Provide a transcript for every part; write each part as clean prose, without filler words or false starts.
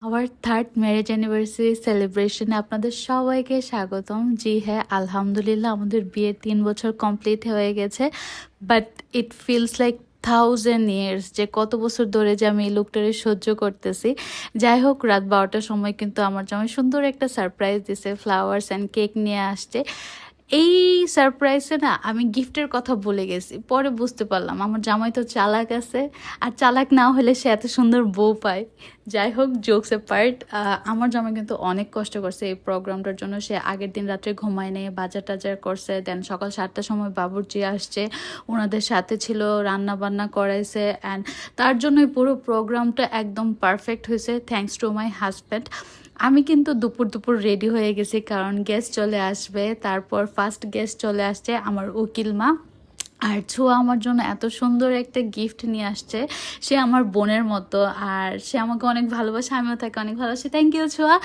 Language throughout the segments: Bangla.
আমার থার্ড ম্যারেজ অ্যানিভার্সারি সেলিব্রেশনে আপনাদের সবাইকে স্বাগতম। জি হ্যাঁ, আলহামদুলিল্লাহ আমাদের বিয়ের 3 বছর কমপ্লিট হয়ে গেছে। But it feels like 1000 years, যে কত বছর ধরে যে আমি এই লুকটারে সহ্য করতেছি। যাই হোক, রাত 12টার সময় কিন্তু আমার জামাই সুন্দর একটা সারপ্রাইজ দিছে, ফ্লাওয়ার্স অ্যান্ড কেক নিয়ে আসছে। এই সারপ্রাইজে না আমি গিফটের কথা বলে গেছি, পরে বুঝতে পারলাম আমার জামাই তো চালাক আছে, আর চালাক না হলে সে এত সুন্দর বউ পায়। যাই হোক, জোকস এ পার্ট, আমার জামাই কিন্তু অনেক কষ্ট করছে এই প্রোগ্রামটার জন্য। সে আগের দিন রাত্রে ঘুমায় নেই, বাজার টাজার করছে, দেন সকাল 7টার সময় বাবুর্চি আসছে, ওনাদের সাথে ছিল, রান্না বান্না করাইছে, অ্যান্ড তার জন্যই পুরো প্রোগ্রামটা একদম পারফেক্ট হয়েছে, থ্যাঙ্কস টু মাই হাজব্যান্ড। আমি কিন্তু দুপুর দুপুর রেডি হয়ে গেছি, কারণ গেস্ট চলে আসবে। তারপর ফার্স্ট গেস্ট চলে আসছে আমার উকিল মা, আর ছোঁয়া আমার জন্য এত সুন্দর একটা গিফট নিয়ে আসছে। সে আমার বোনের মতো, আর সে আমাকে অনেক ভালোবাসে, আমিও তাকে অনেক ভালোবাসি। থ্যাংক ইউ ছোঁয়া।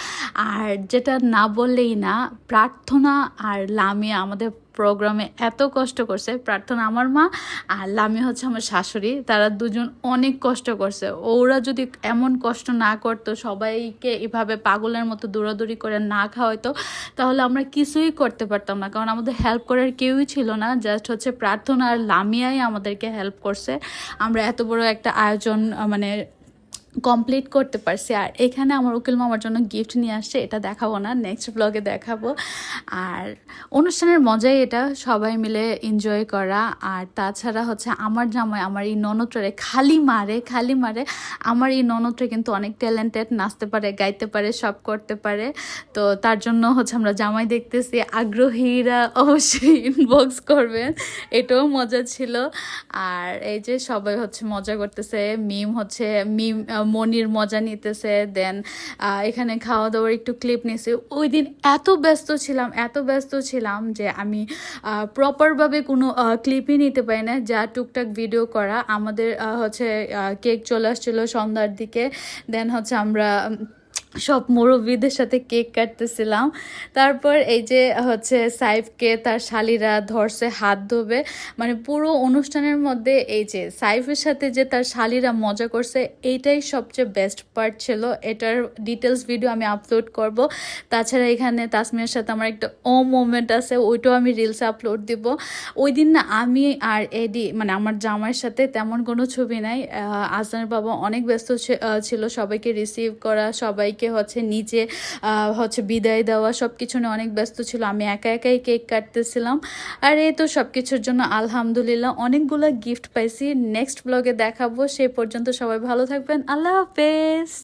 আর যেটা না বললেই না, প্রার্থনা আর লামিয়া আমাদের প্রোগ্রামে এত কষ্ট করছে। প্রার্থনা আমার মা, আর লামিয়া হচ্ছে আমার শাশুড়ি, তারা দুজন অনেক কষ্ট করছে। ওরা যদি এমন কষ্ট না করতো, সবাইকে এভাবে পাগলের মতো দৌড়াদৌড়ি করে না খাওয়াইতো, তাহলে আমরা কিছুই করতে পারতাম না। কারণ আমাদের হেল্প করার কেউই ছিল না, জাস্ট হচ্ছে প্রার্থনা আর লামিয়াই আমাদেরকে হেল্প করছে। আমরা এত বড় একটা আয়োজন মানে কমপ্লিট করতে পারছি। আর এখানে আমার উকিল মামার জন্য গিফট নিয়ে আসছে, এটা দেখাবো না, নেক্সট ব্লগে দেখাবো। আর অনুষ্ঠানের মজাই এটা, সবাই মিলে এনজয় করা। আর তাছাড়া হচ্ছে আমার জামাই আমার এই ননদটারে খালি মারে। আমার এই ননদটা কিন্তু অনেক ট্যালেন্টেড, নাচতে পারে, গাইতে পারে, সব করতে পারে। তো তার জন্য হচ্ছে আমরা জামাই দেখতেছি, আগ্রহীরা অবশ্যই ইনবক্স করবেন। এটাও মজা ছিল। আর এই যে সবাই হচ্ছে মজা করতেছে, মিম মনির মজা নিতেছে। দেন এখানে খাওয়া দাওয়ার একটু ক্লিপ নিয়েছি। ওই দিন এত ব্যস্ত ছিলাম যে আমি প্রপারভাবে কোনো ক্লিপই নিতে পারি না, যা টুকটাক ভিডিও করা। আমাদের হচ্ছে কেক চলে আসছিলো সন্ধ্যার দিকে। দেন হচ্ছে আমরা সব মুরব্বীদের সাথে কেক কাটতেছিলাম। তারপর এই যে হচ্ছে সাইফকে তার শালিরা ধরছে হাত ধোবে, মানে পুরো অনুষ্ঠানের মধ্যে এই যে সাইফের সাথে যে তার শালিরা মজা করছে, এইটাই সবচেয়ে বেস্ট পার্ট ছিল। এটার ডিটেলস ভিডিও আমি আপলোড করব। তাছাড়া এখানে তাসমিয়ার সাথে আমার একটা মোমেন্ট আছে, ওইটাও আমি রিলসে আপলোড দিব। ওই দিন না আমি আর এডি, মানে আমার জামাইয়ের সাথে তেমন কোনো ছবি নাই। আজনানের বাবা অনেক ব্যস্ত ছিল সবাইকে রিসিভ করা, সবাইকে হচ্ছে নিচে হচ্ছে বিদায় দেওয়া, সব কিছু নিয়ে অনেক ব্যস্ত ছিল। আমি একাই কেক কাটতেছিলাম। আর এই তো সব কিছুর জন্য আলহামদুলিল্লাহ অনেকগুলো গিফট পাইছি। নেক্সট ব্লগে দেখাবো। সেই পর্যন্ত সবাই ভালো থাকবেন। আল্লাহ হাফেজ।